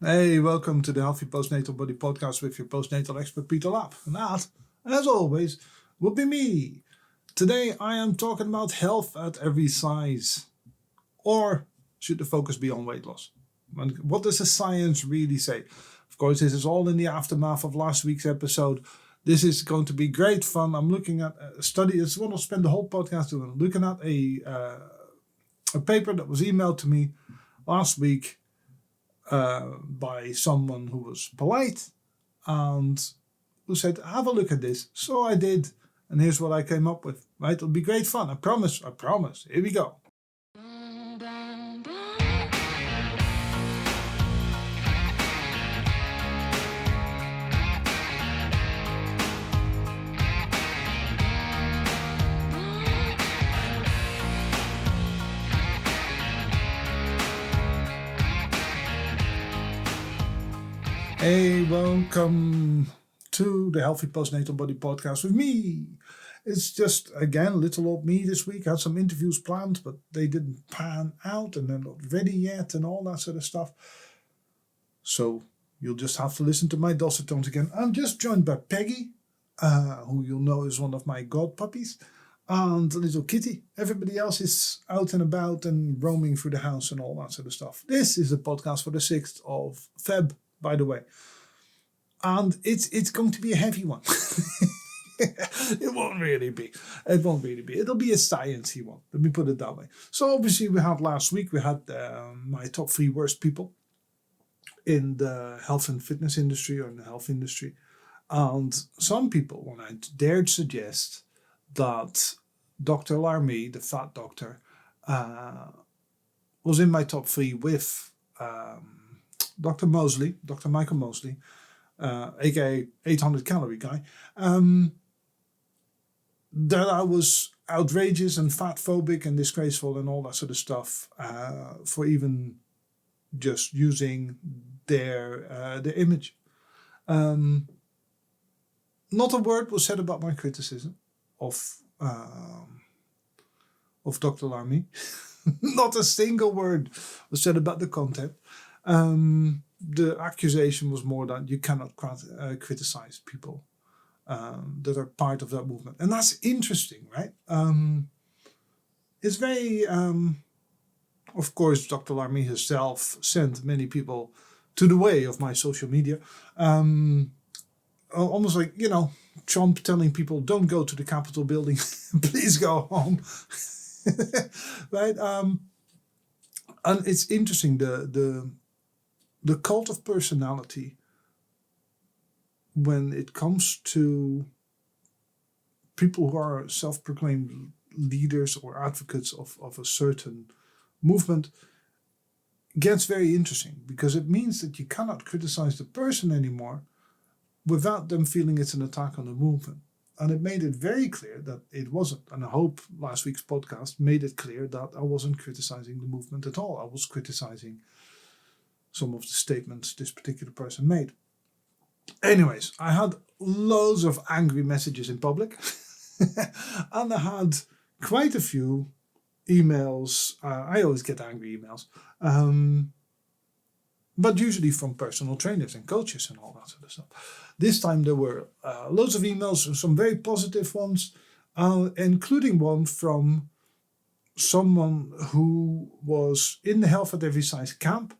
Hey, welcome to the Healthy Post Natal Body podcast with your postnatal expert Peter Lapp. And that, as always, will be me. Today I am talking about health at every size. Or should the focus be on weight loss? And what does the science really say? Of course, this is all in the aftermath of last week's episode. This is going to be great fun. I'm looking at a study. It's what I'll spend the whole podcast doing. I'm looking at a paper that was emailed to me last week by someone who was polite and who said, have a look at this. So I did. And here's what I came up with. Right? It'll be great fun. I promise. Here we go. Hey, welcome to the Healthy Post Natal Body podcast with me. It's just, again, little old me this week. I had some interviews planned, but they didn't pan out and they're not ready yet and all that sort of stuff. So you'll just have to listen to my dulcet tones again. I'm just joined by Peggy, who you'll know is one of my god puppies, and little Kitty. Everybody else is out and about and roaming through the house and all that sort of stuff. This is a podcast for the 6th of Feb. By the way, and it's going to be a heavy one. It won't really be. It'll be a sciencey one. Let me put it that way. So obviously last week we had my top 3 worst people in the health and fitness industry or in the health industry, and some people, when I dared suggest that Dr. Larmy, the fat doctor, was in my top 3 with Dr. Michael Mosley, aka 800 calorie guy, that I was outrageous and fat phobic and disgraceful and all that sort of stuff for even just using their image. Not a word was said about my criticism of Dr. Larmy. Not a single word was said about the content. The accusation was more that you cannot criticize people that are part of that movement. And that's interesting, right? It's very, of course, Dr. Larmy herself sent many people to the way of my social media. Almost like, Trump telling people, don't go to the Capitol building, please go home. Right? And it's interesting, the cult of personality when it comes to people who are self-proclaimed leaders or advocates of a certain movement gets very interesting, because it means that you cannot criticize the person anymore without them feeling it's an attack on the movement. And it made it very clear that it wasn't. And I hope last week's podcast made it clear that I wasn't criticizing the movement at all. I was criticizing some of the statements this particular person made. Anyways, I had loads of angry messages in public. And I had quite a few emails. I always get angry emails. But usually from personal trainers and coaches and all that sort of stuff. This time there were loads of emails, some very positive ones, including one from someone who was in the Health at Every Size camp.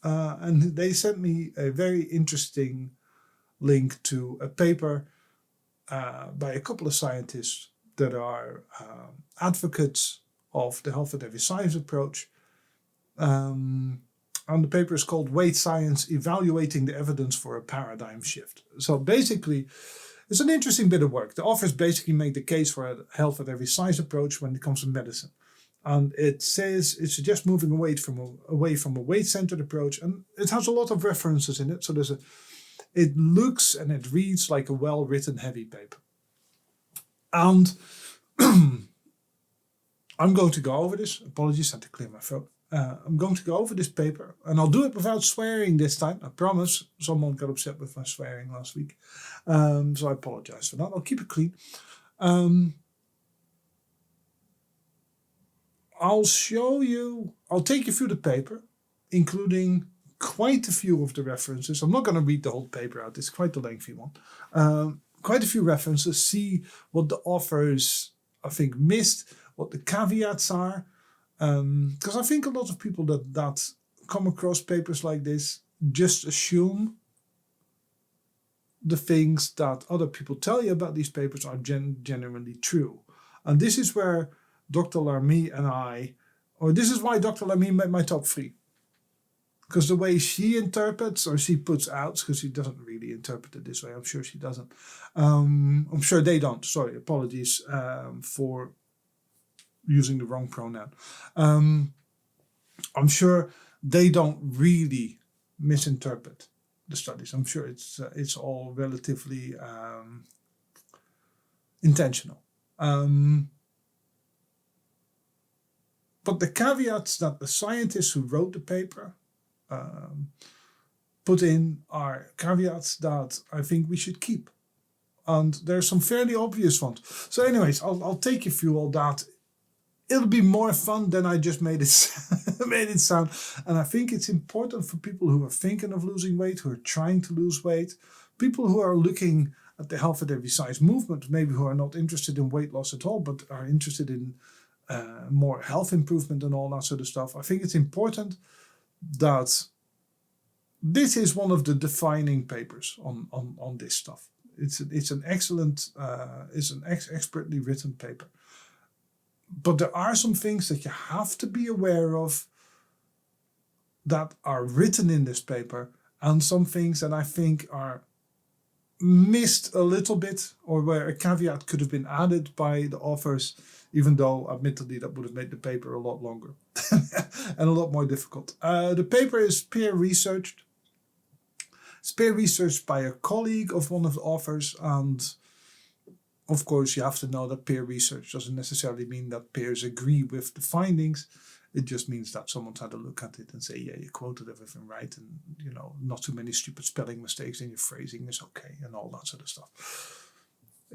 And they sent me a very interesting link to a paper by a couple of scientists that are advocates of the Health at Every Size approach. And the paper is called Weight Science, Evaluating the Evidence for a Paradigm Shift. So basically, it's an interesting bit of work. The authors basically make the case for a Health at Every Size approach when it comes to medicine. And it suggests moving away from a weight-centered approach, and it has a lot of references in it. So it looks and it reads like a well-written heavy paper. And I'm going to go over this. Apologies, I had to clear my throat. I'm going to go over this paper, and I'll do it without swearing this time. I promise. Someone got upset with my swearing last week, so I apologize for that. I'll keep it clean. I'll take you through the paper, including quite a few of the references. I'm not going to read the whole paper out. It's quite a lengthy one. Quite a few references. See what the authors, I think, missed, what the caveats are. Because I think a lot of people that come across papers like this just assume the things that other people tell you about these papers are genuinely true. And this is where Dr. Lamy and this is why Dr. Lamy made my top 3. Because the way she interprets, or she puts out, because she doesn't really interpret it this way, I'm sure she doesn't. I'm sure they don't. Sorry, apologies for using the wrong pronoun. I'm sure they don't really misinterpret the studies. I'm sure it's all relatively intentional. But the caveats that the scientists who wrote the paper put in are caveats that I think we should keep. And there's some fairly obvious ones. So anyways, I'll take you through all that. It'll be more fun than I just made it sound. And I think it's important for people who are thinking of losing weight, who are trying to lose weight, people who are looking at the health at every size movement, maybe who are not interested in weight loss at all, but are interested in more health improvement and all that sort of stuff. I think it's important that this is one of the defining papers on this stuff. It's an excellent, expertly written paper. But there are some things that you have to be aware of that are written in this paper, and some things that I think are missed a little bit, or where a caveat could have been added by the authors, even though admittedly that would have made the paper a lot longer and a lot more difficult. The paper is peer researched. It's peer researched by a colleague of one of the authors, and of course, you have to know that peer research doesn't necessarily mean that peers agree with the findings. It just means that someone's had a look at it and say, yeah, you quoted everything right, and not too many stupid spelling mistakes in your phrasing is okay, and all that sort of stuff.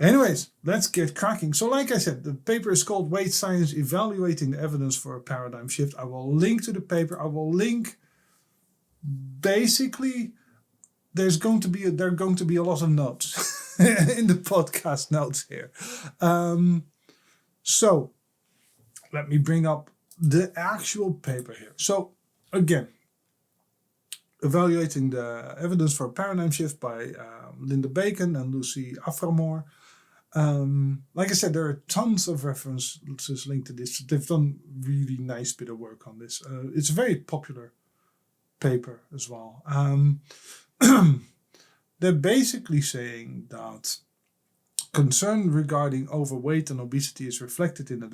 Anyways, let's get cracking. So like I said, the paper is called Weight Science Evaluating the Evidence for a Paradigm Shift. I will link to the paper. I will link, basically, there are going to be a lot of notes in the podcast notes here. So let me bring up the actual paper here. So again, Evaluating the Evidence for a Paradigm Shift by Linda Bacon and Lucy Aframore. Like I said, there are tons of references linked to this. They've done really nice bit of work on this. It's a very popular paper as well. They're basically saying that concern regarding overweight and obesity is reflected in a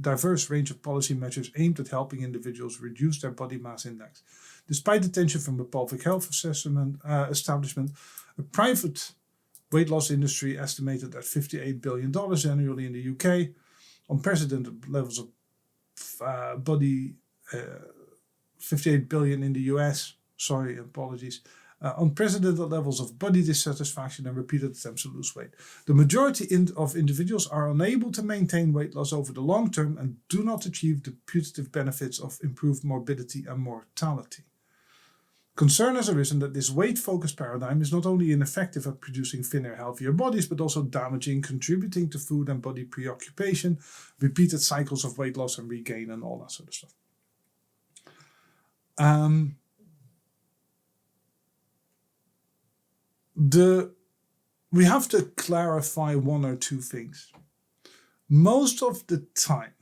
diverse range of policy measures aimed at helping individuals reduce their body mass index. Despite attention from the Public Health Establishment, a private weight loss industry estimated at $58 billion annually in the UK, unprecedented levels of body, 58 billion in the US, unprecedented levels of body dissatisfaction and repeated attempts to lose weight. The majority of individuals are unable to maintain weight loss over the long term and do not achieve the putative benefits of improved morbidity and mortality. Concern has arisen that this weight-focused paradigm is not only ineffective at producing thinner, healthier bodies, but also damaging, contributing to food and body preoccupation, repeated cycles of weight loss and regain, and all that sort of stuff. We have to clarify one or two things. Most of the time,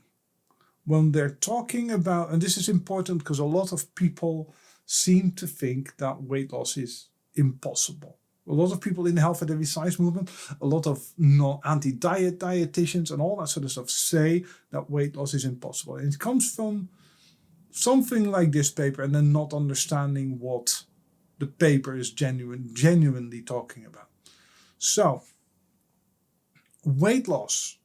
when they're talking about, and this is important because a lot of people seem to think that weight loss is impossible. A lot of people in the health at every size movement, a lot of anti-diet dietitians and all that sort of stuff say that weight loss is impossible. And it comes from something like this paper and then not understanding what the paper is genuinely talking about. So, weight loss,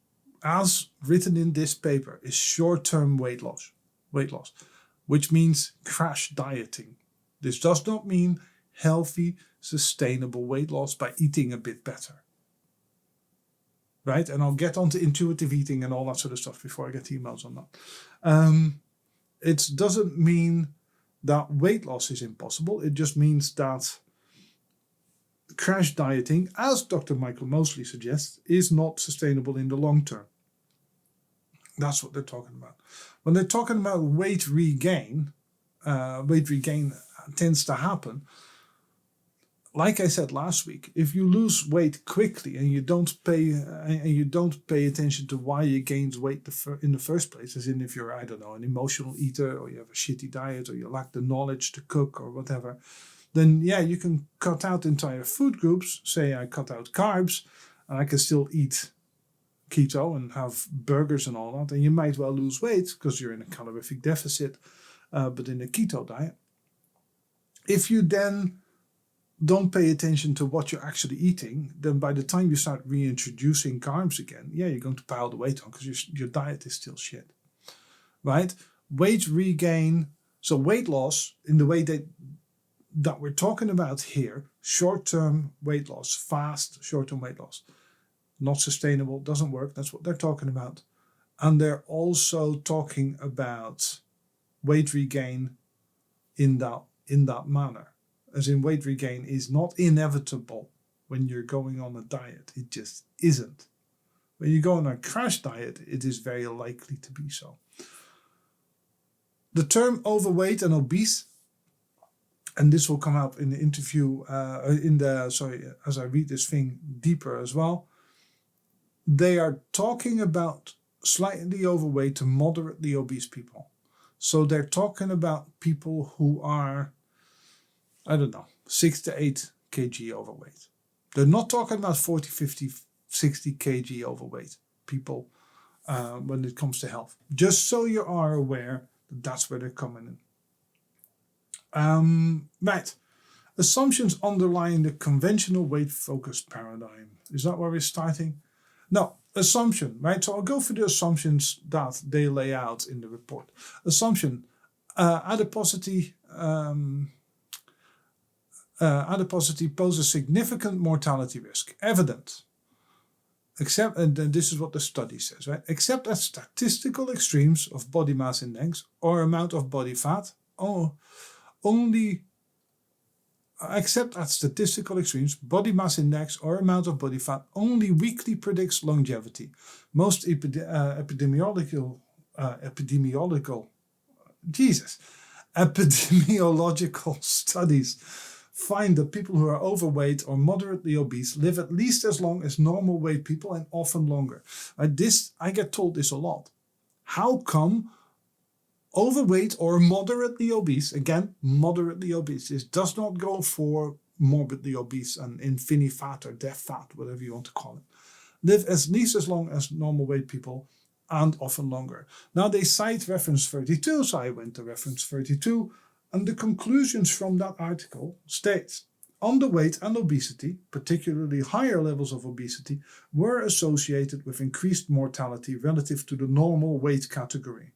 as written in this paper, is short-term weight loss, which means crash dieting. This does not mean healthy, sustainable weight loss by eating a bit better. Right? And I'll get onto intuitive eating and all that sort of stuff before I get emails on that. It doesn't mean that weight loss is impossible. It just means that crash dieting, as Dr. Michael Mosley suggests, is not sustainable in the long term. That's what they're talking about. When they're talking about weight regain tends to happen, like I said last week, if you lose weight quickly and you don't pay attention to why you gained weight in the first place, as in if you're, I don't know, an emotional eater, or you have a shitty diet, or you lack the knowledge to cook or whatever, then yeah, you can cut out entire food groups. Say I cut out carbs and I can still eat keto and have burgers and all that, and you might well lose weight because you're in a calorific deficit, but in a keto diet. If you then don't pay attention to what you're actually eating, then by the time you start reintroducing carbs again, yeah, you're going to pile the weight on because your diet is still shit, right? Weight regain, so weight loss in the way that we're talking about here, short-term weight loss, fast short-term weight loss, not sustainable, doesn't work. That's what they're talking about. And they're also talking about weight regain in that manner. As in, weight regain is not inevitable when you're going on a diet. It just isn't. When you go on a crash diet, it is very likely to be so. The term overweight and obese, and this will come up in the interview, as I read this thing deeper as well, they are talking about slightly overweight to moderately obese people. So they're talking about people who are, I don't know, 6 to 8 kg overweight. They're not talking about 40, 50, 60 kg overweight people when it comes to health. Just so you are aware that that's where they're coming in. Right. Assumptions underlying the conventional weight-focused paradigm. Is that where we're starting? No, assumption, right? So I'll go through the assumptions that they lay out in the report. Assumption, adiposity poses significant mortality risk. Evident, except, and this is what the study says, right? Except at statistical extremes of body mass index or amount of body fat, except at statistical extremes, body mass index or amount of body fat only weakly predicts longevity. Most epidemiological studies find that people who are overweight or moderately obese live at least as long as normal weight people and often longer. I get told this a lot. How come overweight or moderately obese, again, moderately obese, this does not go for morbidly obese and infini-fat or death fat, whatever you want to call it, live at least as long as normal weight people and often longer. Now they cite reference 32, so I went to reference 32, and the conclusions from that article states, underweight and obesity, particularly higher levels of obesity, were associated with increased mortality relative to the normal weight category.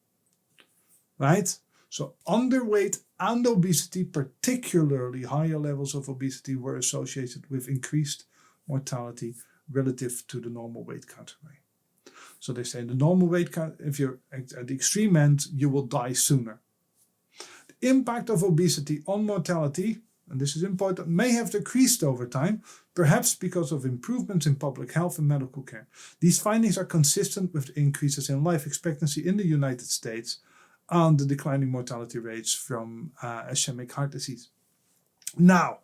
Right? So underweight and obesity, particularly higher levels of obesity, were associated with increased mortality relative to the normal weight category. So they say the normal weight, if you're at the extreme end, you will die sooner. The impact of obesity on mortality, and this is important, may have decreased over time, perhaps because of improvements in public health and medical care. These findings are consistent with the increases in life expectancy in the United States and the declining mortality rates from ischemic heart disease. Now,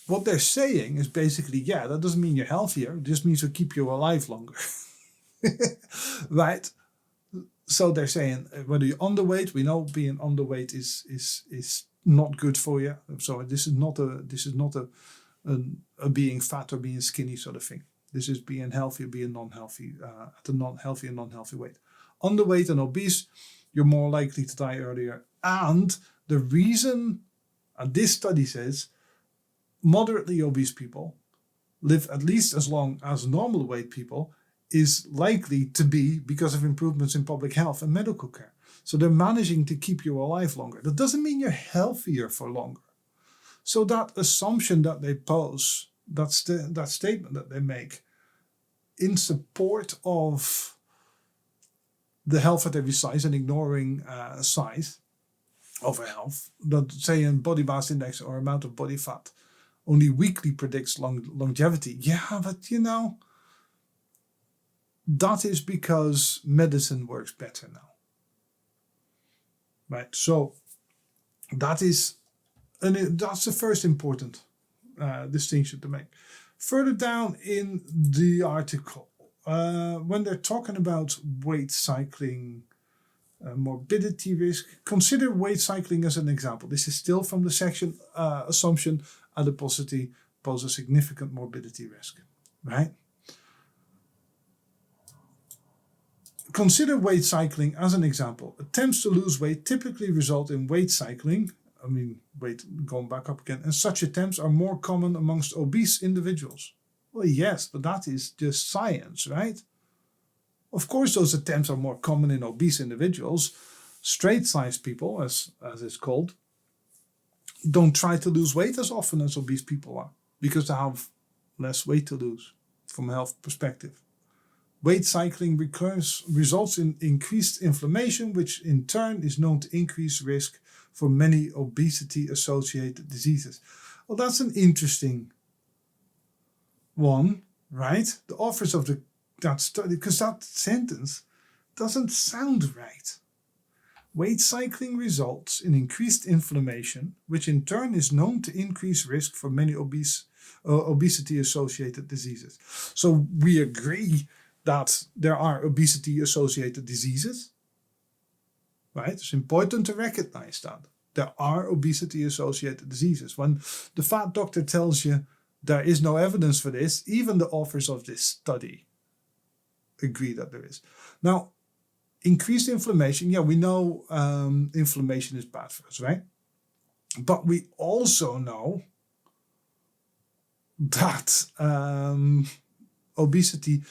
what they're saying is basically, yeah, that doesn't mean you're healthier. It just means we keep you alive longer. Right? So they're saying whether you're underweight, we know being underweight is not good for you. So this is not a being fat or being skinny sort of thing. This is being healthy or being non-healthy, at a non-healthy and non-healthy weight. Underweight and obese, you're more likely to die earlier. And the reason, and this study says, moderately obese people live at least as long as normal weight people is likely to be because of improvements in public health and medical care. So they're managing to keep you alive longer. That doesn't mean you're healthier for longer. So that assumption that they pose, that statement that they make in support of the health at every size and ignoring size, over health, that say a body mass index or amount of body fat only weakly predicts longevity. Yeah, but that is because medicine works better now. Right, so that's the first important distinction to make. Further down in the article, when they're talking about weight cycling, morbidity risk, consider weight cycling as an example. This is still from the section assumption adiposity poses significant morbidity risk, right? Consider weight cycling as an example. Attempts to lose weight typically result in weight cycling, weight going back up again, and such attempts are more common amongst obese individuals. Well, yes, but that is just science, right? Of course, those attempts are more common in obese individuals. Straight-sized people, as it's called, don't try to lose weight as often as obese people are because they have less weight to lose from a health perspective. Weight cycling results in increased inflammation, which in turn is known to increase risk for many obesity-associated diseases. Well, that's an interesting one, right? The authors of that study, because that sentence doesn't sound right. Weight cycling results in increased inflammation, which in turn is known to increase risk for many obesity-associated diseases. So we agree that there are obesity-associated diseases, right? It's important to recognize that. There are obesity-associated diseases. When the fat doctor tells you there is no evidence for this, even the authors of this study agree that there is. Now, increased inflammation, we know inflammation is bad for us, right? But we also know that obesity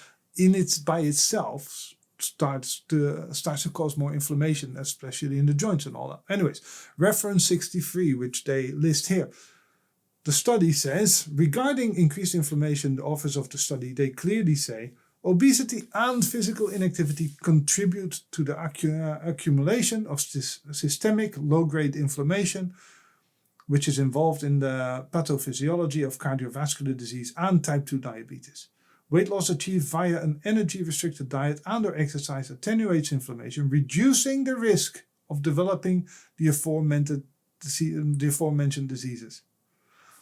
by itself starts to cause more inflammation, especially in the joints and all that. Anyways, reference 63, which they list here. The study says, regarding increased inflammation, the authors of the study, they clearly say, obesity and physical inactivity contribute to the accumulation of systemic low-grade inflammation, which is involved in the pathophysiology of cardiovascular disease and type 2 diabetes. Weight loss achieved via an energy-restricted diet and/or exercise attenuates inflammation, reducing the risk of developing the aforementioned diseases.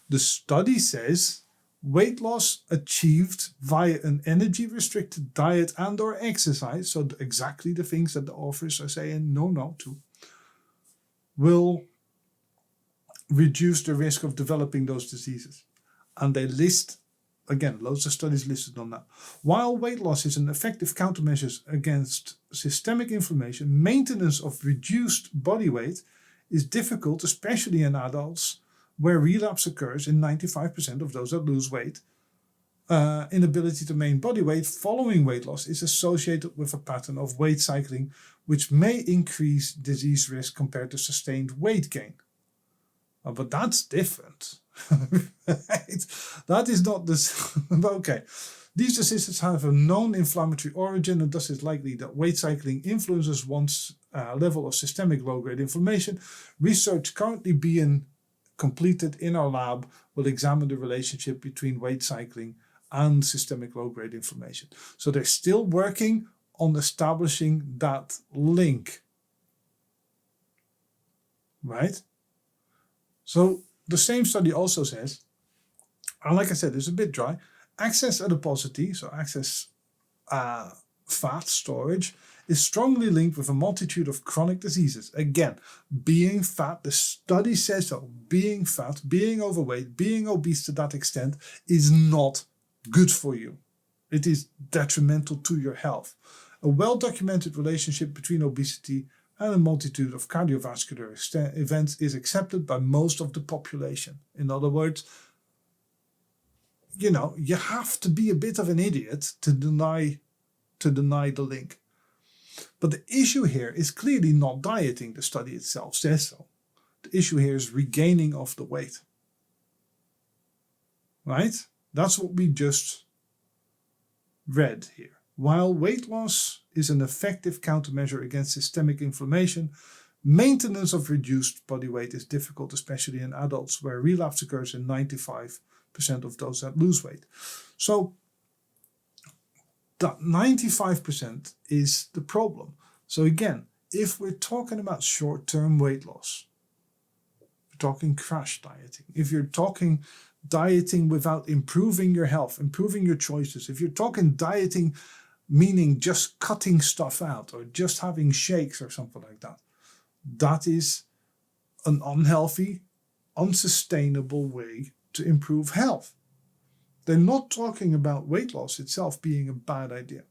The study says weight loss achieved via an energy-restricted diet and/or exercise, so exactly the things that the authors are saying no to, will reduce the risk of developing those diseases. And they list, again, loads of studies listed on that. While weight loss is an effective countermeasure against systemic inflammation, maintenance of reduced body weight is difficult, especially in adults, where relapse occurs in 95% of those that lose weight. Inability to maintain body weight following weight loss is associated with a pattern of weight cycling, which may increase disease risk compared to sustained weight gain. But that's different. Right? That is not this. Okay. These diseases have a known inflammatory origin, and thus it's likely that weight cycling influences one's level of systemic low-grade inflammation. Research currently being completed in our lab will examine the relationship between weight cycling and systemic low-grade inflammation. So they're still working on establishing that link. Right? So the same study also says, and like I said, it's a bit dry, excess adiposity, so excess fat storage, is strongly linked with a multitude of chronic diseases. Again, being fat, the study says so, being fat, being overweight, being obese to that extent is not good for you. It is detrimental to your health. A well-documented relationship between obesity and a multitude of cardiovascular events is accepted by most of the population. In other words, you have to be a bit of an idiot to deny the link. But the issue here is clearly not dieting. The study itself says so. The issue here is regaining of the weight. Right? That's what we just read here. While weight loss is an effective countermeasure against systemic inflammation, Maintenance of reduced body weight is difficult, especially in adults, where relapse occurs in 95% of those that lose weight. So that 95% is the problem. So again, if we're talking about short-term weight loss, we're talking crash dieting. If you're talking dieting without improving your health, improving your choices, if you're talking dieting meaning just cutting stuff out or just having shakes or something like that, that is an unhealthy, unsustainable way to improve health. They're not talking about weight loss itself being a bad idea.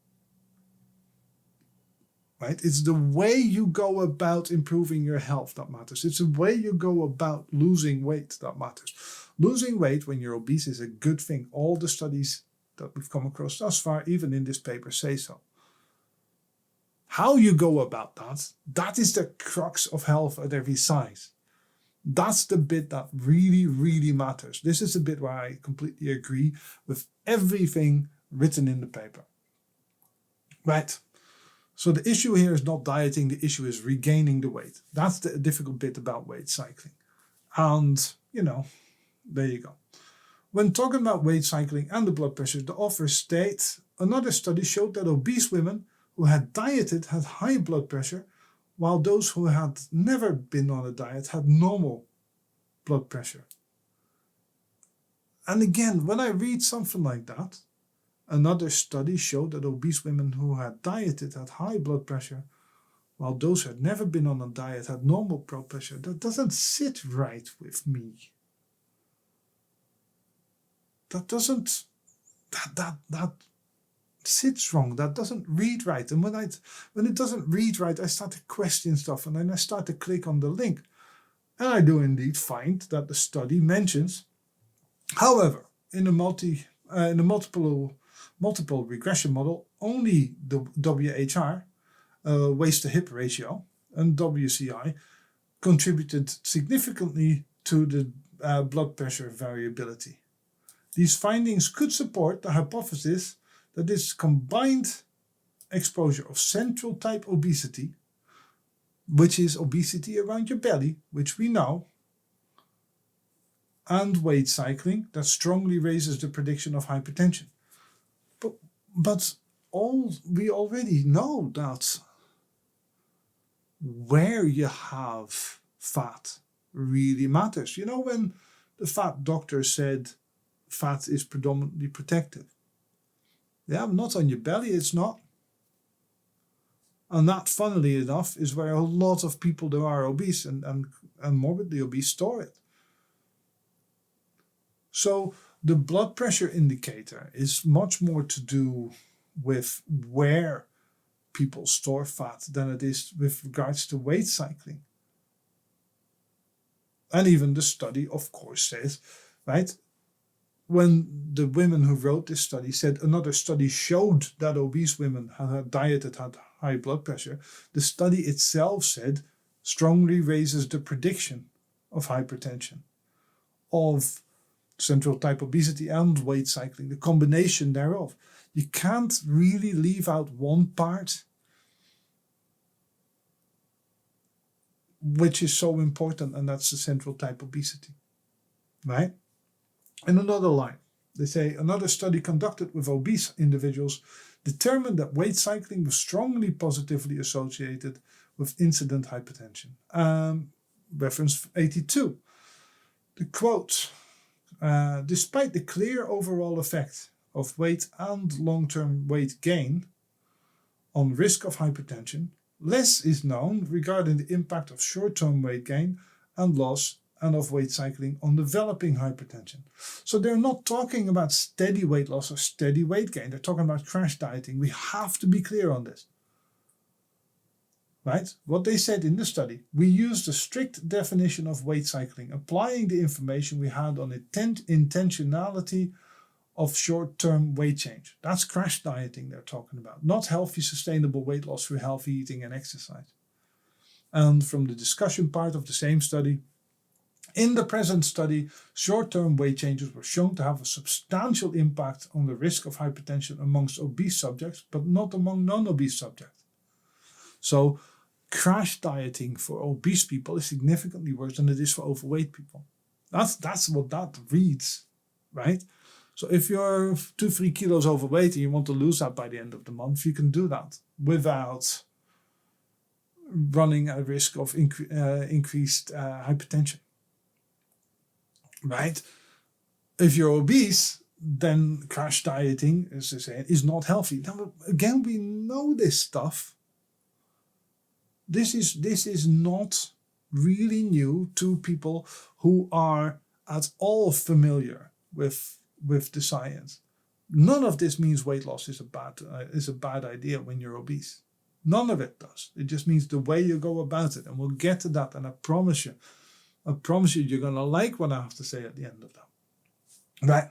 Right? It's the way you go about improving your health that matters. It's the way you go about losing weight that matters. Losing weight when you're obese is a good thing. All the studies that we've come across thus far, even in this paper, say so. How you go about that, that is the crux of health at every size. That's the bit that really, really matters. This is the bit where I completely agree with everything written in the paper. Right. So the issue here is not dieting, the issue is regaining the weight. That's the difficult bit about weight cycling. And, there you go. When talking about weight cycling and the blood pressure, the author states another study showed that obese women who had dieted had high blood pressure, while those who had never been on a diet had normal blood pressure. And again, when I read something like that, another study showed that obese women who had dieted had high blood pressure, while those who had never been on a diet had normal blood pressure. That doesn't sit right with me. That sits wrong. That doesn't read right. And when it doesn't read right, I start to question stuff, and then I start to click on the link. And I do indeed find that the study mentions, however, in a multiple regression model, only the WHR, waist to hip ratio, and WCI contributed significantly to the blood pressure variability. These findings could support the hypothesis that this combined exposure of central type obesity, which is obesity around your belly, which we know, and weight cycling, that strongly raises the prediction of hypertension. But we already know that where you have fat really matters. When the fat doctor said fat is predominantly protective. Yeah, not on your belly, it's not. And that, funnily enough, is where a lot of people who are obese and morbidly obese store it. So the blood pressure indicator is much more to do with where people store fat than it is with regards to weight cycling. And even the study, of course, says, right, when the women who wrote this study said another study showed that obese women who had dieted had high blood pressure, the study itself said strongly raises the prediction of hypertension, of central type obesity and weight cycling, the combination thereof. You can't really leave out one part which is so important, and that's the central type obesity, right? In another line, they say another study conducted with obese individuals determined that weight cycling was strongly positively associated with incident hypertension. Reference 82. The quote, despite the clear overall effect of weight and long-term weight gain on risk of hypertension, less is known regarding the impact of short-term weight gain and loss and of weight cycling on developing hypertension. So they're not talking about steady weight loss or steady weight gain. They're talking about crash dieting. We have to be clear on this. Right? What they said in the study, we used a strict definition of weight cycling, applying the information we had on intentionality of short-term weight change. That's crash dieting they're talking about, not healthy, sustainable weight loss through healthy eating and exercise. And from the discussion part of the same study, in the present study, short-term weight changes were shown to have a substantial impact on the risk of hypertension amongst obese subjects, but not among non-obese subjects. So crash dieting for obese people is significantly worse than it is for overweight people. That's what that reads, right? So if you're 2-3 kilos overweight and you want to lose that by the end of the month, you can do that without running a risk of increased hypertension, right? If you're obese, then crash dieting, as I say, is not healthy. Now, again, we know this stuff. This is not really new to people who are at all familiar with the science. None of this means weight loss is a bad idea when you're obese. None of it does. It just means the way you go about it. And we'll get to that. And I promise you, you're going to like what I have to say at the end of that. Right.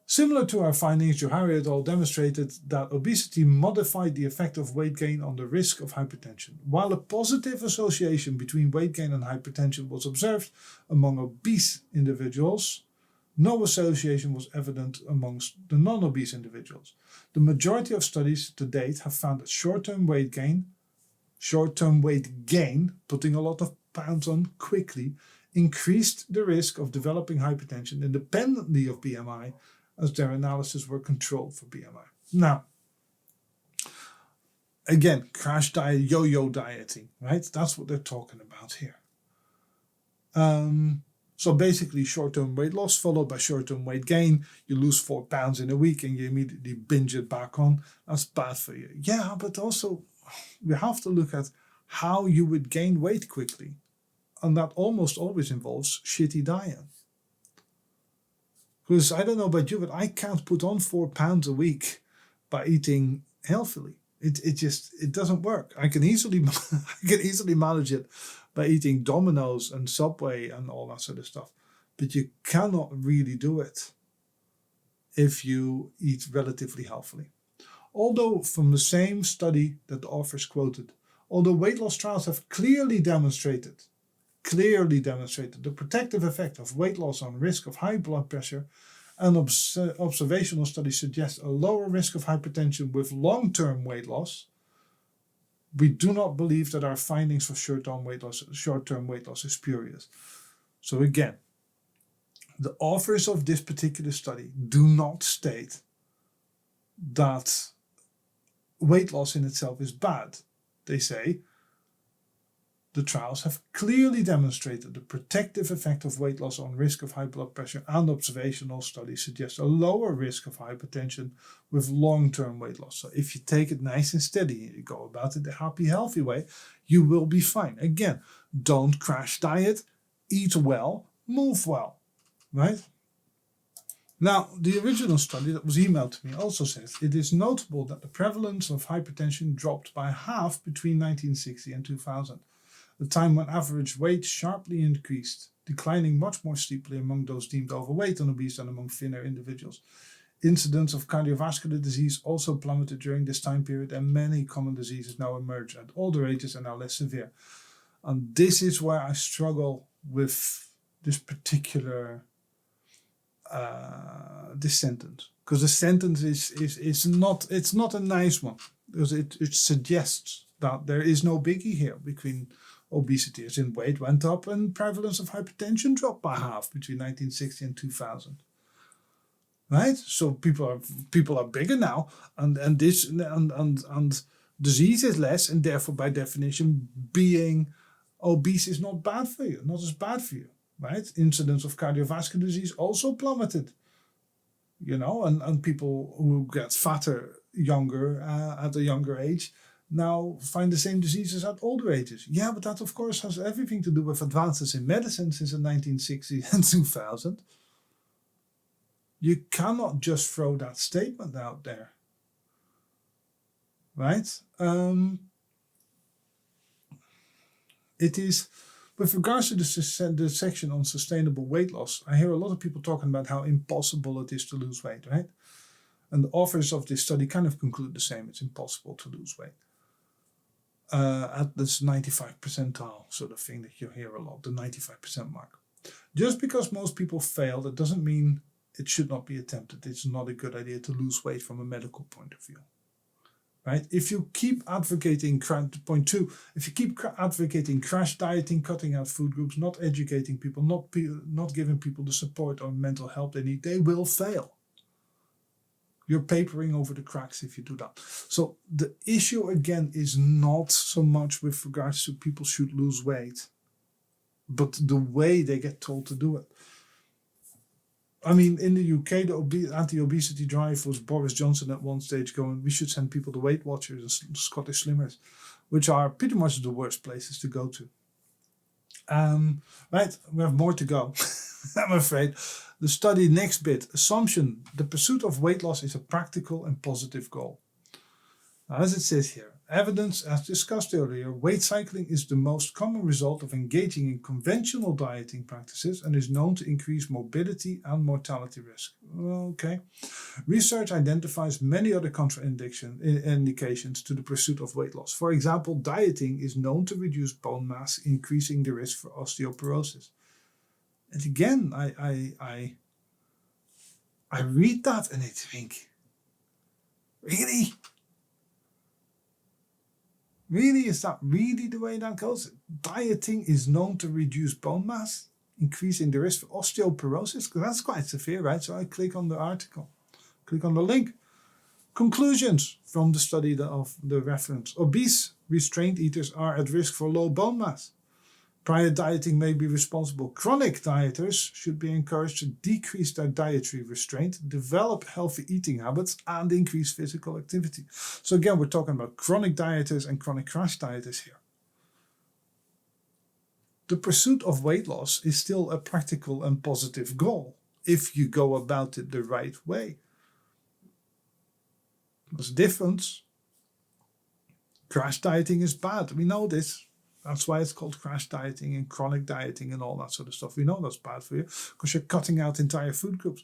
Similar to our findings, Johari et al. Demonstrated that obesity modified the effect of weight gain on the risk of hypertension. While a positive association between weight gain and hypertension was observed among obese individuals, no association was evident amongst the non-obese individuals. The majority of studies to date have found that short-term weight gain, putting a lot of pounds on quickly, increased the risk of developing hypertension independently of BMI, as their analysis were controlled for BMI. Now, again, crash diet, yo-yo dieting, right? That's what they're talking about here. So basically short-term weight loss followed by short-term weight gain. You lose 4 pounds in a week and you immediately binge it back on. That's bad for you. Yeah, but also we have to look at how you would gain weight quickly. And that almost always involves shitty diet. Because I don't know about you, but I can't put on 4 pounds a week by eating healthily. It doesn't work. I can easily manage it by eating Domino's and Subway and all that sort of stuff. But you cannot really do it if you eat relatively healthily. Although from the same study that the authors quoted, although weight loss trials have clearly demonstrated the protective effect of weight loss on risk of high blood pressure, and observational studies suggest a lower risk of hypertension with long-term weight loss, we do not believe that our findings for short-term weight loss is spurious. So again, the authors of this particular study do not state that weight loss in itself is bad. They say the trials have clearly demonstrated the protective effect of weight loss on risk of high blood pressure, and observational studies suggest a lower risk of hypertension with long-term weight loss. So if you take it nice and steady, you go about it the happy, healthy way, you will be fine. Again, don't crash diet, eat well, move well, right? Now, the original study that was emailed to me also says it is notable that the prevalence of hypertension dropped by half between 1960 and 2000. The time when average weight sharply increased, declining much more steeply among those deemed overweight and obese than among thinner individuals. Incidence of cardiovascular disease also plummeted during this time period, and many common diseases now emerge at older ages and are less severe. And this is where I struggle with this particular this sentence, because the sentence is not a nice one, because it suggests that there is no biggie here between obesity, as in weight went up and prevalence of hypertension dropped by half between 1960 and 2000. Right? So people are bigger now, and disease is less, and therefore by definition being obese is not bad for you, not as bad for you. Right? Incidence of cardiovascular disease also plummeted. And people who get fatter at a younger age now find the same diseases at older ages. Yeah, but that of course has everything to do with advances in medicine since the 1960s and 2000. You cannot just throw that statement out there. Right? It is, with regards to the section on sustainable weight loss, I hear a lot of people talking about how impossible it is to lose weight, right? And the authors of this study kind of conclude the same. It's impossible to lose weight. At this 95 percentile sort of thing that you hear a lot, the 95% mark. Just because most people fail, that doesn't mean it should not be attempted. It's not a good idea to lose weight from a medical point of view. right? If you keep advocating, point two, if you keep advocating crash dieting, cutting out food groups, not educating people, not giving people the support or mental help they need, they will fail. You're papering over the cracks if you do that. So the issue again is not so much with regards to people should lose weight, but the way they get told to do it. I mean, in the UK, the anti-obesity drive was Boris Johnson at one stage going, we should send people to Weight Watchers and Scottish Slimmers, which are pretty much the worst places to go to. Right, we have more to go, I'm afraid. The study next bit, assumption, the pursuit of weight loss is a practical and positive goal. Now, as it says here, evidence, as discussed earlier, weight cycling is the most common result of engaging in conventional dieting practices and is known to increase morbidity and mortality risk. Okay. Research identifies many other contraindications to the pursuit of weight loss. For example, dieting is known to reduce bone mass, increasing the risk for osteoporosis. And again, I read that and I think, really? Really, is that really the way that goes? Dieting is known to reduce bone mass, increasing the risk for osteoporosis, because that's quite severe, right? So I click on the article, click on the link. Conclusions from the study of the reference. Obese, restrained eaters are at risk for low bone mass. Prior dieting may be responsible. Chronic dieters should be encouraged to decrease their dietary restraint, develop healthy eating habits, and increase physical activity. So again, we're talking about chronic dieters and chronic crash dieters here. The pursuit of weight loss is still a practical and positive goal if you go about it the right way. There's a difference. Crash dieting is bad. We know this. That's why it's called crash dieting and chronic dieting and all that sort of stuff. We know that's bad for you because you're cutting out entire food groups.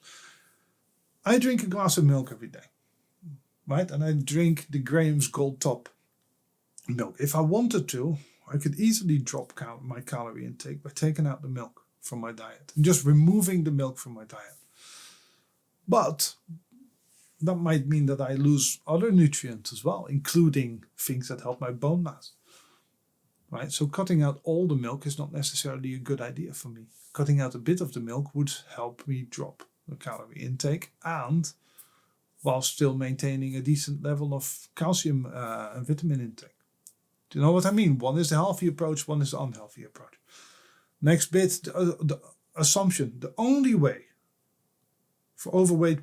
I drink a glass of milk every day, right? And I drink the Graham's Gold Top milk. If I wanted to, I could easily drop my calorie intake by taking out the milk from my diet and just removing the milk from my diet. But that might mean that I lose other nutrients as well, including things that help my bone mass. Right, so cutting out all the milk is not necessarily a good idea for me. Cutting out a bit of the milk would help me drop the calorie intake and while still maintaining a decent level of calcium and vitamin intake. Do you know what I mean? One is the healthy approach, one is the unhealthy approach. Next bit, the assumption. The only way for overweight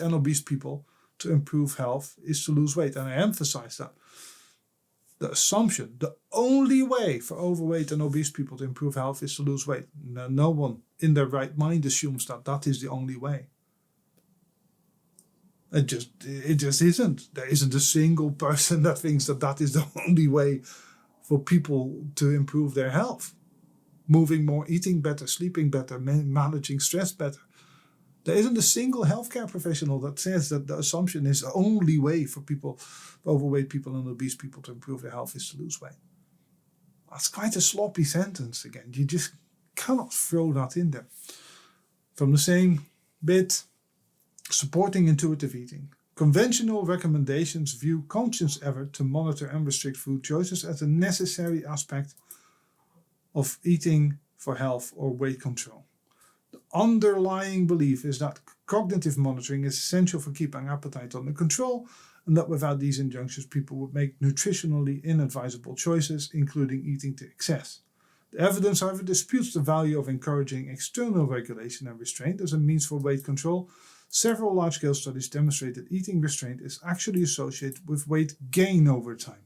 and obese people to improve health is to lose weight. And I emphasize that. The assumption, the only way for overweight and obese people to improve health is to lose weight. Now, no one in their right mind assumes that that is the only way. It just isn't. There isn't a single person that thinks that that is the only way for people to improve their health. Moving more, eating better, sleeping better, managing stress better. There isn't a single healthcare professional that says that the assumption is the only way for overweight people and obese people to improve their health is to lose weight. That's quite a sloppy sentence again. You just cannot throw that in there. From the same bit, supporting intuitive eating. Conventional recommendations view conscious effort to monitor and restrict food choices as a necessary aspect of eating for health or weight control. The underlying belief is that cognitive monitoring is essential for keeping appetite under control, and that without these injunctions, people would make nutritionally inadvisable choices, including eating to excess. The evidence, however, disputes the value of encouraging external regulation and restraint as a means for weight control. Several large-scale studies demonstrate that eating restraint is actually associated with weight gain over time.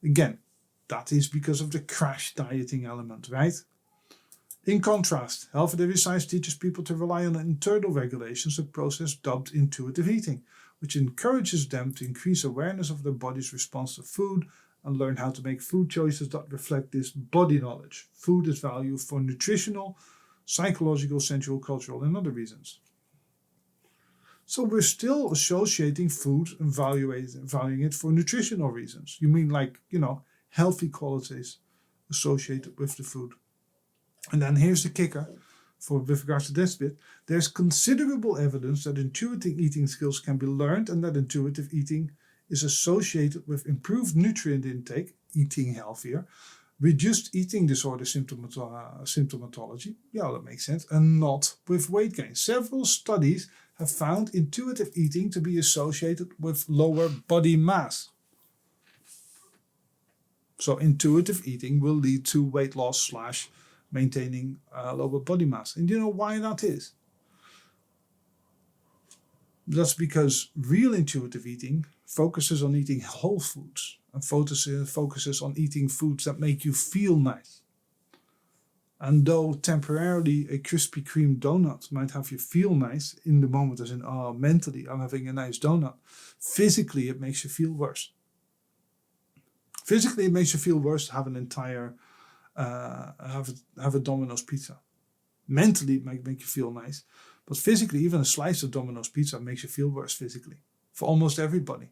Again, that is because of the crash dieting element, right? In contrast, Healthy Post teaches people to rely on internal regulations, a process dubbed intuitive eating, which encourages them to increase awareness of their body's response to food and learn how to make food choices that reflect this body knowledge. Food is valued for nutritional, psychological, sensual, cultural, and other reasons. So we're still associating food and valuing it for nutritional reasons. You mean like, healthy qualities associated with the food. And then here's the kicker. with regards to this bit, there's considerable evidence that intuitive eating skills can be learned and that intuitive eating is associated with improved nutrient intake, eating healthier, reduced eating disorder symptomatology, yeah, that makes sense, and not with weight gain. Several studies have found intuitive eating to be associated with lower body mass. So intuitive eating will lead to weight loss / maintaining lower body mass. And you know why that is? That's because real intuitive eating focuses on eating whole foods and focuses on eating foods that make you feel nice. And though temporarily a Krispy Kreme donut might have you feel nice in the moment, as in, oh, mentally I'm having a nice donut, physically it makes you feel worse. Physically, it makes you feel worse to have an entire, have a Domino's pizza. Mentally, it might make you feel nice. But physically, even a slice of Domino's pizza makes you feel worse physically. For almost everybody.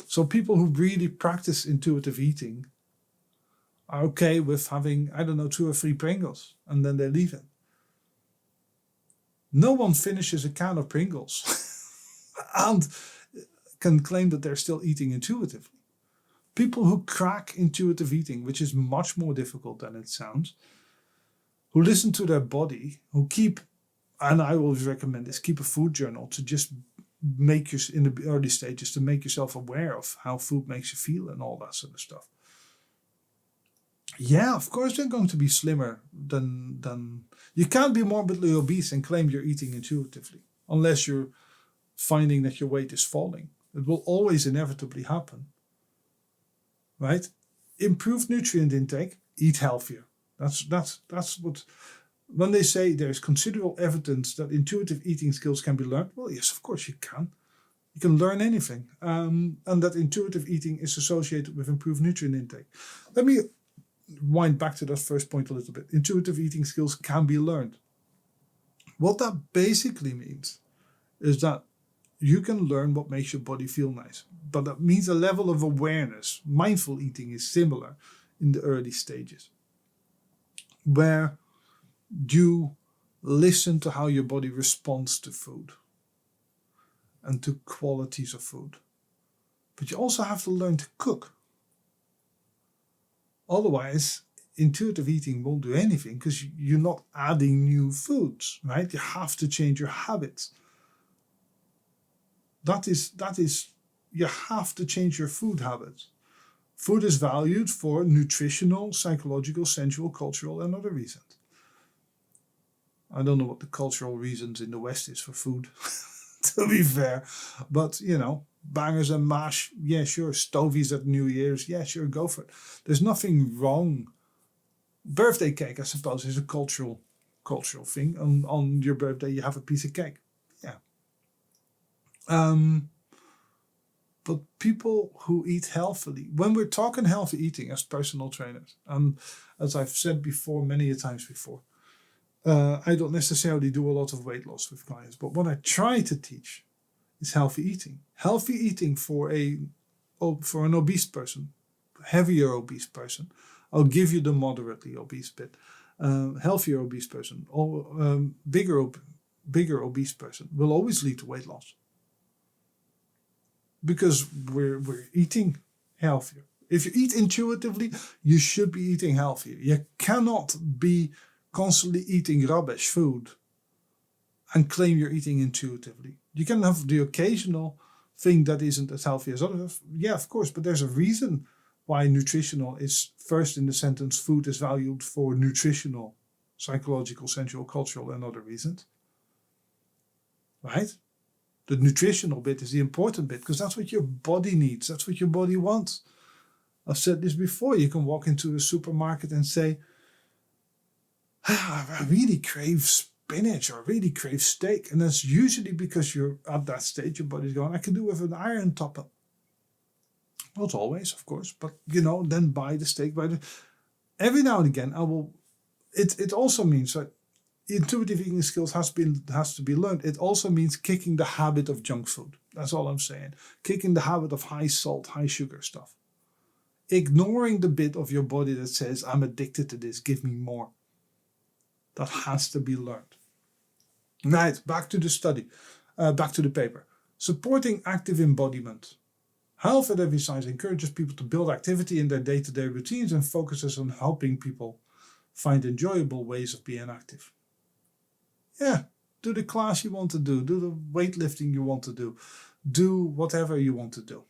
So people who really practice intuitive eating are okay with having, 2 or 3 Pringles. And then they leave it. No one finishes a can of Pringles. and can claim that they're still eating intuitively. People who crack intuitive eating, which is much more difficult than it sounds, who listen to their body, who keep, and I always recommend this, keep a food journal to just make you, in the early stages, to make yourself aware of how food makes you feel and all that sort of stuff. Yeah, of course they're going to be slimmer than you can't be morbidly obese and claim you're eating intuitively, unless you're finding that your weight is falling. It will always inevitably happen. Right? Improved nutrient intake, eat healthier. That's what, when they say there's considerable evidence that intuitive eating skills can be learned, well, yes, of course you can. You can learn anything. And that intuitive eating is associated with improved nutrient intake. Let me wind back to that first point a little bit. Intuitive eating skills can be learned. What that basically means is that you can learn what makes your body feel nice. But that means a level of awareness. Mindful eating is similar in the early stages, where you listen to how your body responds to food and to qualities of food. But you also have to learn to cook. Otherwise, intuitive eating won't do anything because you're not adding new foods, right? You have to change your habits. That is, you have to change your food habits. Food is valued for nutritional, psychological, sensual, cultural, and other reasons. I don't know what the cultural reasons in the West is for food, to be fair. But, bangers and mash, yeah, sure. Stovies at New Year's, yeah, sure, go for it. There's nothing wrong. Birthday cake, I suppose, is a cultural thing. On your birthday, you have a piece of cake. Yeah. But people who eat healthily, when we're talking healthy eating as personal trainers, as I've said before, many times before, I don't necessarily do a lot of weight loss with clients, but what I try to teach is healthy eating. Healthy eating for an obese person, heavier obese person. I'll give you the moderately obese bit. Healthier obese person or bigger obese person will always lead to weight loss. Because we're eating healthier. If you eat intuitively, you should be eating healthier. You cannot be constantly eating rubbish food and claim you're eating intuitively. You can have the occasional thing that isn't as healthy as others. Yeah, of course, but there's a reason why nutritional is first in the sentence. Food is valued for nutritional, psychological, sensual, cultural, and other reasons. Right? The nutritional bit is the important bit because that's what your body needs. That's what your body wants. I've said this before. You can walk into a supermarket and say, I really crave spinach or I really crave steak. And that's usually because you're at that stage, your body's going, I can do with an iron top-up. Not always, of course, but then buy the steak. Every now and again, I will. It also means that intuitive eating skills has to be learned. It also means kicking the habit of junk food. That's all I'm saying. Kicking the habit of high salt, high sugar stuff. Ignoring the bit of your body that says, I'm addicted to this, give me more. That has to be learned. Right, back to the study, back to the paper. Supporting active embodiment. Health at every size encourages people to build activity in their day-to-day routines and focuses on helping people find enjoyable ways of being active. Yeah, do the class you want to do the weightlifting you want to do whatever you want to do.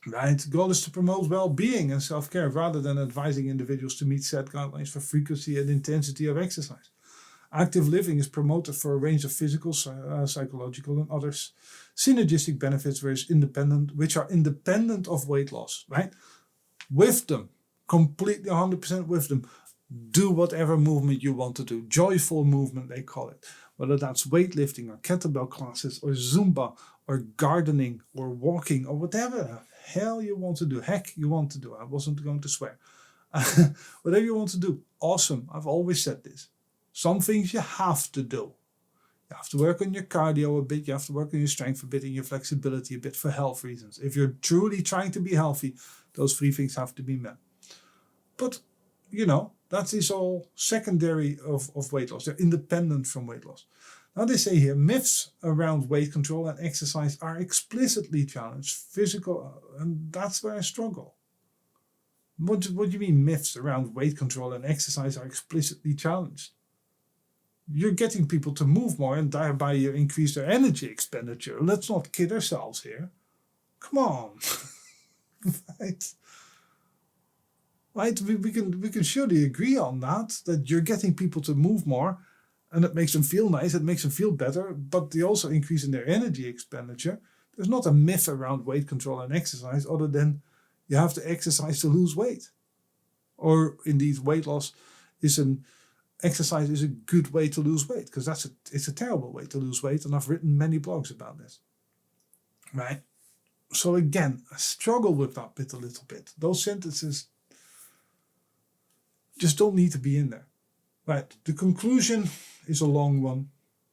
Right, the goal is to promote well-being and self-care rather than advising individuals to meet set guidelines for frequency and intensity of exercise. Active living is promoted for a range of physical, psychological, and other synergistic benefits which are independent of weight loss, right? With them, completely 100% with them, do whatever movement you want to do. Joyful movement, they call it. Whether that's weightlifting or kettlebell classes or Zumba or gardening or walking or whatever the hell you want to do. Heck, you want to do. I wasn't going to swear. Whatever you want to do, awesome. I've always said this. Some things you have to do. You have to work on your cardio a bit. You have to work on your strength a bit and your flexibility a bit for health reasons. If you're truly trying to be healthy, those three things have to be met. But, that is all secondary of weight loss. They're independent from weight loss. Now they say here, myths around weight control and exercise are explicitly challenged. Physical, and that's where I struggle. What do you mean myths around weight control and exercise are explicitly challenged? You're getting people to move more and thereby you increase their energy expenditure. Let's not kid ourselves here. Come on. Right? Right? We can surely agree on that you're getting people to move more and it makes them feel nice, it makes them feel better, but they also increase in their energy expenditure. There's not a myth around weight control and exercise other than you have to exercise to lose weight. Or indeed weight loss exercise is a good way to lose weight, because it's a terrible way to lose weight, and I've written many blogs about this. Right? So again, I struggle with that bit a little bit. Those sentences just don't need to be in there. Right? The conclusion is a long one.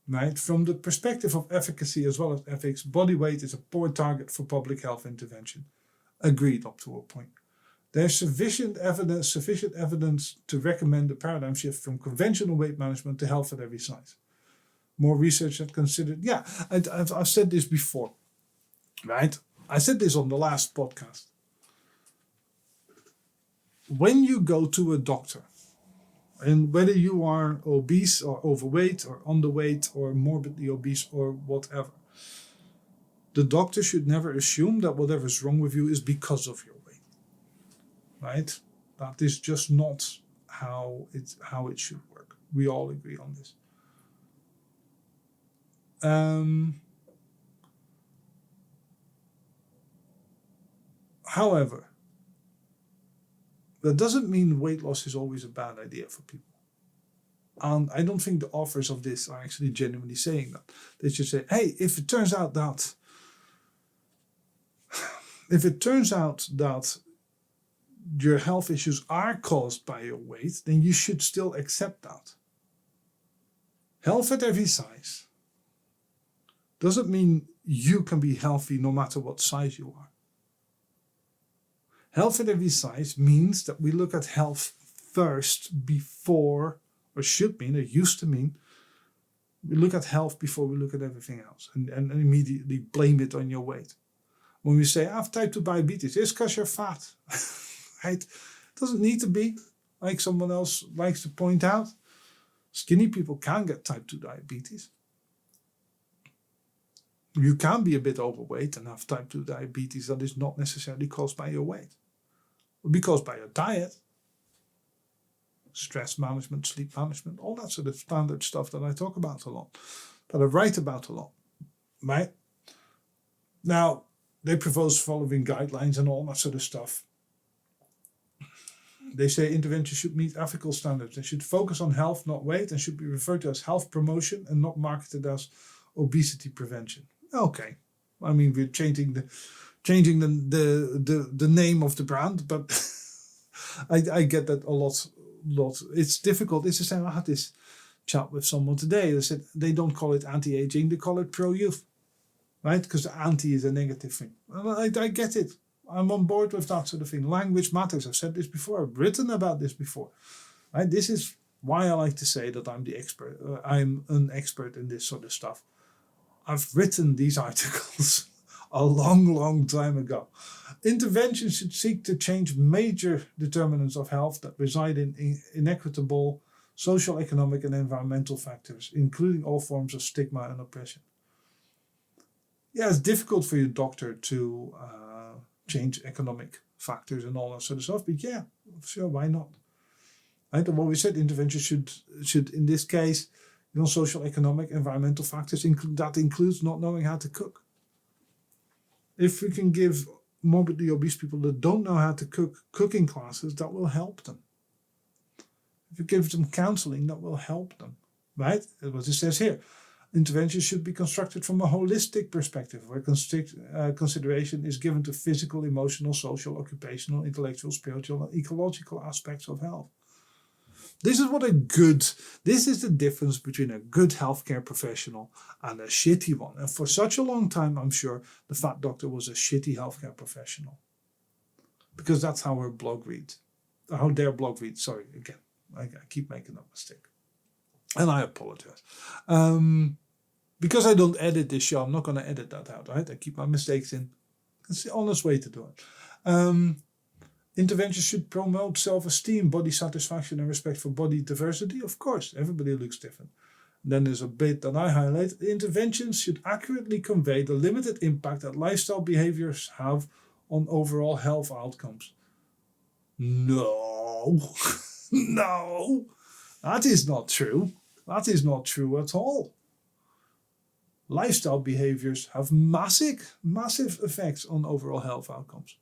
Right? From the perspective of efficacy as well as ethics, body weight is a poor target for public health intervention. Agreed up to a point. There's sufficient evidence to recommend a paradigm shift from conventional weight management to health at every size. More research had considered. I've said this before, right? I said this on the last podcast. When you go to a doctor, and whether you are obese or overweight or underweight or morbidly obese or whatever, the doctor should never assume that whatever is wrong with you is because of your weight. Right? That is just not how it should work. We all agree on this. However, that doesn't mean weight loss is always a bad idea for people. And I don't think the authors of this are actually genuinely saying that. They should say, hey, if it turns out that your health issues are caused by your weight, then you should still accept that. Health at every size doesn't mean you can be healthy no matter what size you are. Health at every size means that we look at health first before, or should mean, or used to mean, we look at health before we look at everything else and immediately blame it on your weight. When we say, I have type 2 diabetes, it's because you're fat. Right? It doesn't need to be, like someone else likes to point out. Skinny people can get type 2 diabetes. You can be a bit overweight and have type 2 diabetes that is not necessarily caused by your weight. It will be caused by your diet, stress management, sleep management, all that sort of standard stuff that I talk about a lot, that I write about a lot. Right? Now, they propose following guidelines and all that sort of stuff. They say intervention should meet ethical standards. They should focus on health, not weight, and should be referred to as health promotion and not marketed as obesity prevention. Okay, I mean we're changing the name of the brand, but I get that a lot. It's difficult. It's the same. I had this chat with someone today. They said they don't call it anti-aging; they call it pro-youth, right? Because the anti is a negative thing. I get it. I'm on board with that sort of thing. Language matters. I've said this before. I've written about this before. Right? This is why I like to say that I'm the expert. I'm an expert in this sort of stuff. I've written these articles a long time ago. Intervention should seek to change major determinants of health that reside in inequitable social, economic, and environmental factors, including all forms of stigma and oppression. Yeah, it's difficult for your doctor to change economic factors and all that sort of stuff, but yeah, sure, why not? Right? And what we said, intervention should in this case, social, economic, environmental factors, that includes not knowing how to cook. If we can give morbidly obese people that don't know how to cook cooking classes, that will help them. If you give them counseling, that will help them, right? That's what it says here. Intervention should be constructed from a holistic perspective, where consideration is given to physical, emotional, social, occupational, intellectual, spiritual, and ecological aspects of health. This is the difference between a good healthcare professional and a shitty one. And for such a long time, I'm sure the fat doctor was a shitty healthcare professional. Because that's how her blog reads. How their blog reads. Sorry, again, I keep making that mistake. And I apologize. Because I don't edit this show, I'm not going to edit that out, right? I keep my mistakes in. It's the honest way to do it. Intervention should promote self-esteem, body satisfaction, and respect for body diversity. Of course, everybody looks different. And then there's a bit that I highlight. Interventions should accurately convey the limited impact that lifestyle behaviors have on overall health outcomes. No, no, that is not true. That is not true at all. Lifestyle behaviors have massive effects on overall health outcomes.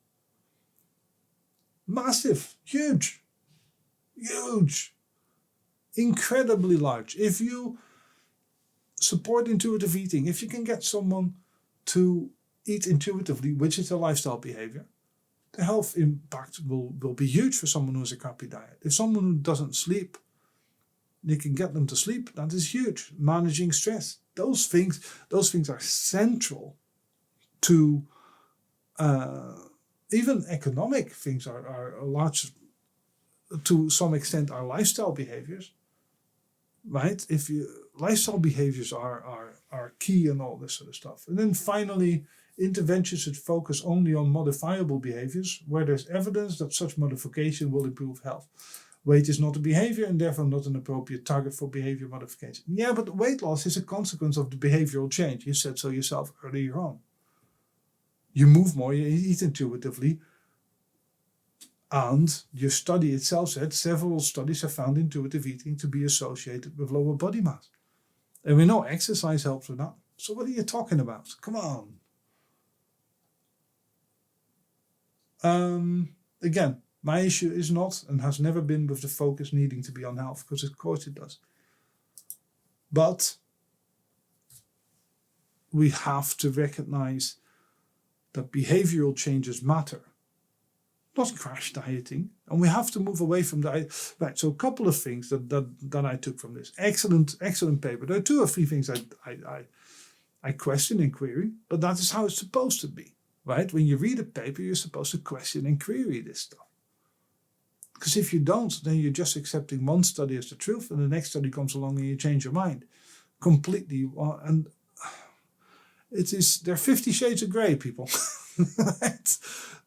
Massive, huge, incredibly large. If you support intuitive eating, if you can get someone to eat intuitively, which is a lifestyle behavior, the health impact will be huge for someone who has a crappy diet. If someone who doesn't sleep, you can get them to sleep, that is huge. Managing stress, those things are central to even economic things are large, to some extent, are lifestyle behaviors, right? Lifestyle behaviors are key and all this sort of stuff. And then finally, intervention should focus only on modifiable behaviors where there's evidence that such modification will improve health. Weight is not a behavior and therefore not an appropriate target for behavior modification. Yeah, but weight loss is a consequence of the behavioral change. You said so yourself earlier on. You move more, you eat intuitively, and your study itself said several studies have found intuitive eating to be associated with lower body mass. And we know exercise helps with that. So what are you talking about? Come on. Again, my issue is not and has never been with the focus needing to be on health, because of course it does. But we have to recognize that behavioral changes matter, not crash dieting. And we have to move away from diet. Right, so a couple of things that I took from this. Excellent paper. There are 2 or 3 things I question and query, but that is how it's supposed to be, right? When you read a paper, you're supposed to question and query this stuff. Because if you don't, then you're just accepting one study as the truth, and the next study comes along and you change your mind completely. And they're 50 shades of grey, people. Right?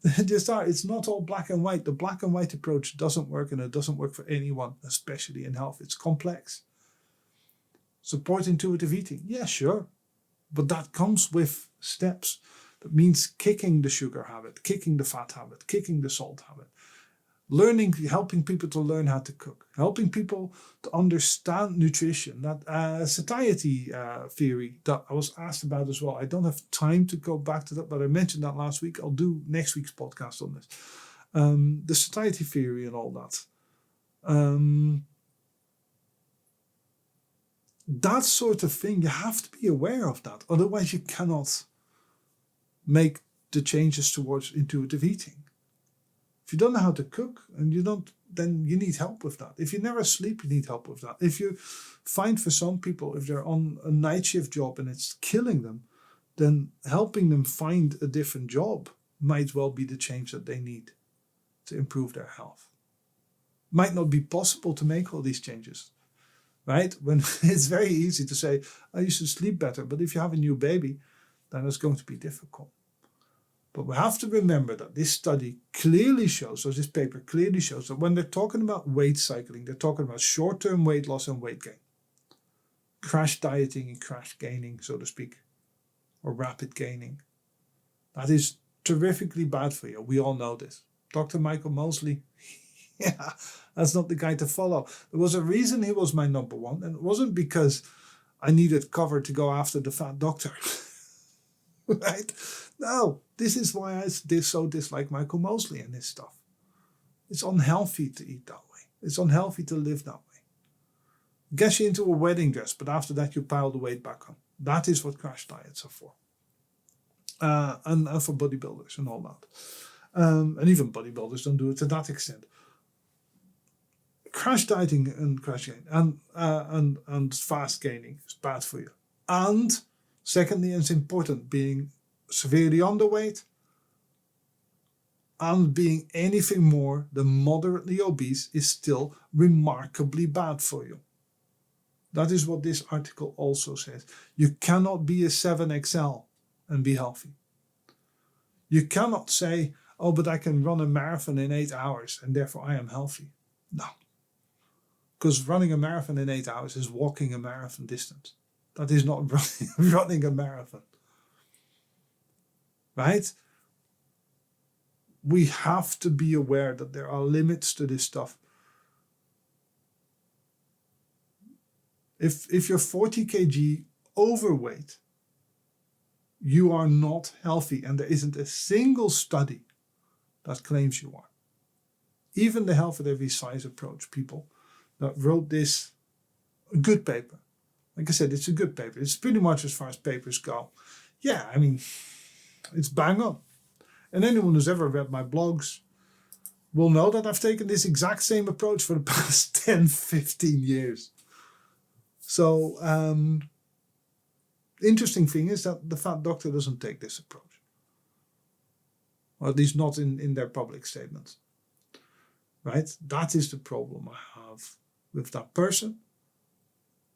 It's not all black and white. The black and white approach doesn't work, and it doesn't work for anyone, especially in health. It's complex. Support intuitive eating. Yeah, sure. But that comes with steps. That means kicking the sugar habit, kicking the fat habit, kicking the salt habit. Helping people to learn how to cook, helping people to understand nutrition. That satiety theory that I was asked about as well. I don't have time to go back to that, but I mentioned that last week. I'll do next week's podcast on this. The satiety theory and all that. That sort of thing, you have to be aware of that. Otherwise, you cannot make the changes towards intuitive eating. If you don't know how to cook and then you need help with that. If you never sleep, you need help with that. If you find for some people, if they're on a night shift job and it's killing them, then helping them find a different job might well be the change that they need to improve their health. might not be possible to make all these changes, right? When it's very easy to say, oh, you should sleep better. But if you have a new baby, then it's going to be difficult. But we have to remember that this study clearly shows, or this paper clearly shows, that when they're talking about weight cycling, they're talking about short-term weight loss and weight gain. Crash dieting and crash gaining, so to speak, or rapid gaining. That is terrifically bad for you. We all know this. Dr. Michael Mosley, yeah, that's not the guy to follow. There was a reason he was my number one, and it wasn't because I needed cover to go after the fat doctor. Right? No, this is why I so dislike Michael Mosley and his stuff. It's unhealthy to eat that way. It's unhealthy to live that way. It gets you into a wedding dress, but after that you pile the weight back on. That is what crash diets are for. And for bodybuilders and all that. And even bodybuilders don't do it to that extent. Crash dieting and crash gain and fast gaining is bad for you. And secondly, it's important, being severely underweight and being anything more than moderately obese is still remarkably bad for you. That is what this article also says. You cannot be a 7XL and be healthy. You cannot say, oh, but I can run a marathon in 8 hours and therefore I am healthy. No. Because running a marathon in 8 hours is walking a marathon distance. That is not running a marathon. Right? We have to be aware that there are limits to this stuff. If you're 40 kg overweight, you are not healthy, and there isn't a single study that claims you are. Even the Health at Every Size approach people that wrote this good paper. Like I said, it's a good paper. It's pretty much as far as papers go. Yeah, I mean, it's bang on. And anyone who's ever read my blogs will know that I've taken this exact same approach for the past 10, 15 years. So, the interesting thing is that the fat doctor doesn't take this approach. Or at least not in their public statements. Right? That is the problem I have with that person.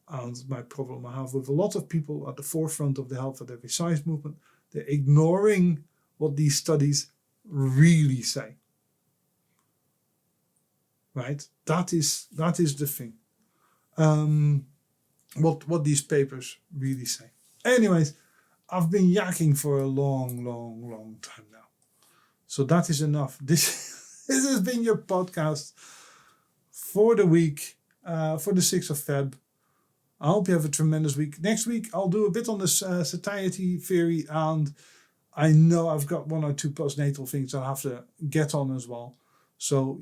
And my problem I have with a lot of people at the forefront of the Health at Every Size movement. They're ignoring what these studies really say. Right? That is the thing. What these papers really say. Anyways, I've been yakking for a long time now. So that is enough. This has been your podcast for the week, for the 6th of Feb. I hope you have a tremendous week. Next week, I'll do a bit on the satiety theory, and I know I've got 1 or 2 postnatal things I'll have to get on as well. So,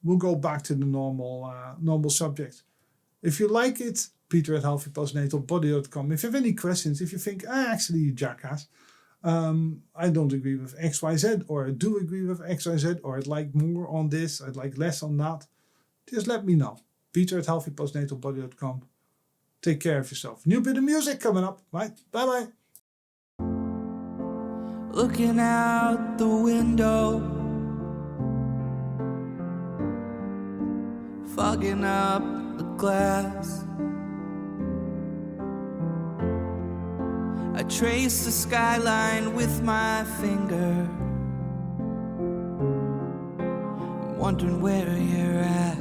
we'll go back to the normal subject. If you like it, Peter at healthypostnatalbody.com. If you have any questions, if you think, actually, you jackass, I don't agree with XYZ, or I do agree with XYZ, or I'd like more on this, I'd like less on that, just let me know. Peter at healthypostnatalbody.com. Take care of yourself. New bit of music coming up, right? Bye-bye. Looking out the window, fogging up the glass. I trace the skyline with my finger. I'm wondering where you're at.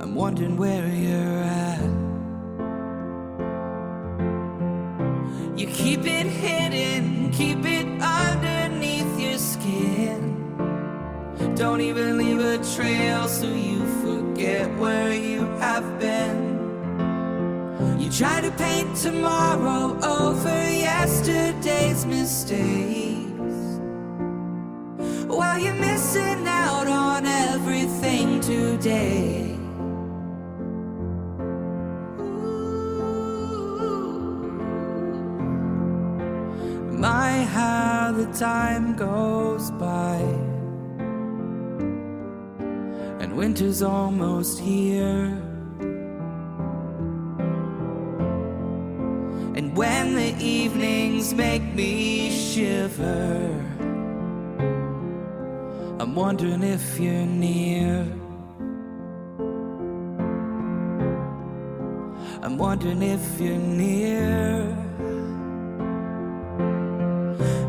I'm wondering where you're at. You keep it hidden, keep it underneath your skin. Don't even leave a trail so you forget where you have been. You try to paint tomorrow over yesterday's mistakes, while you're missing out on everything today. My, how the time goes by, and winter's almost here. And when the evenings make me shiver, I'm wondering if you're near. I'm wondering if you're near.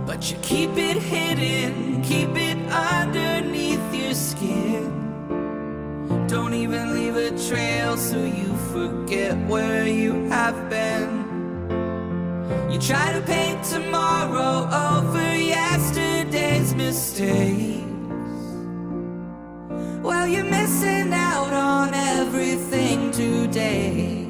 But you keep it hidden, keep it underneath your skin. Don't even leave a trail so you forget where you have been. You try to paint tomorrow over yesterday's mistakes. Well, you're missing out on everything today.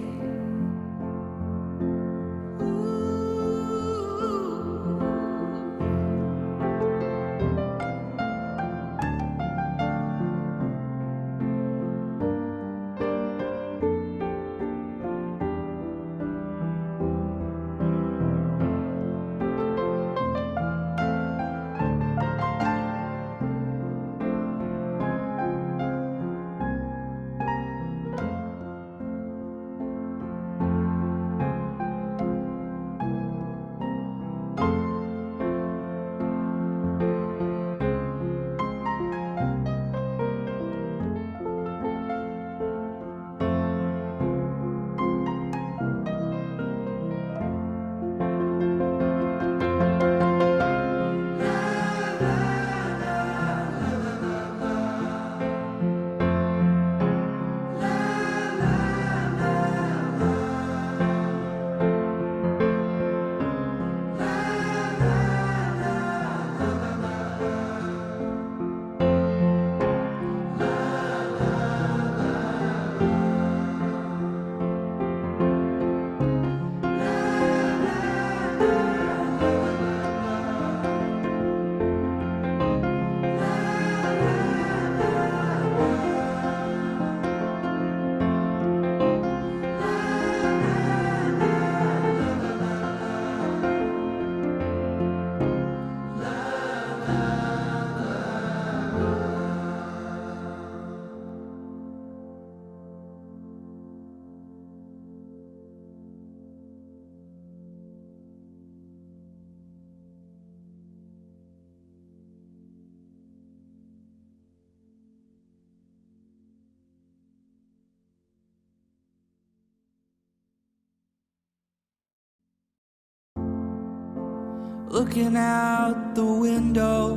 Looking out the window,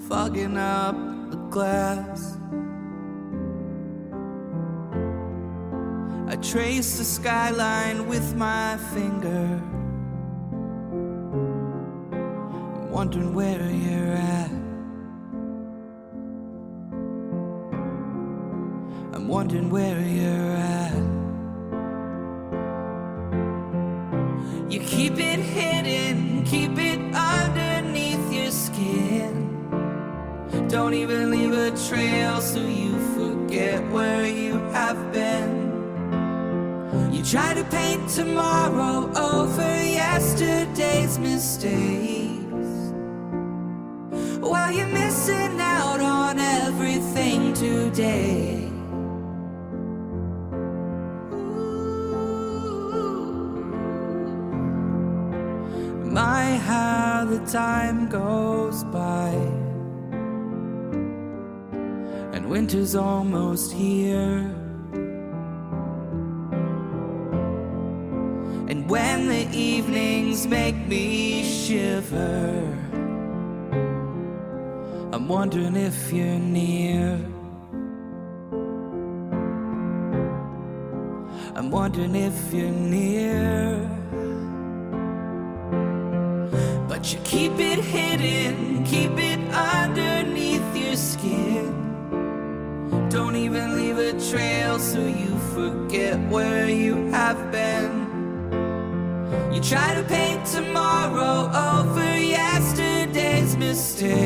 fogging up the glass. I trace the skyline with my finger. I'm wondering where you're at. I'm wondering where you're at. You keep it hidden, keep it underneath your skin. Don't even leave a trail so you forget where you have been. You try to paint tomorrow over yesterday's mistakes. While you're missing out on everything today. My, how the time goes by, and winter's almost here. And when the evenings make me shiver, I'm wondering if you're near. I'm wondering if you're near. But you keep it hidden, keep it underneath your skin. Don't even leave a trail so you forget where you have been. You try to paint tomorrow over yesterday's mistakes.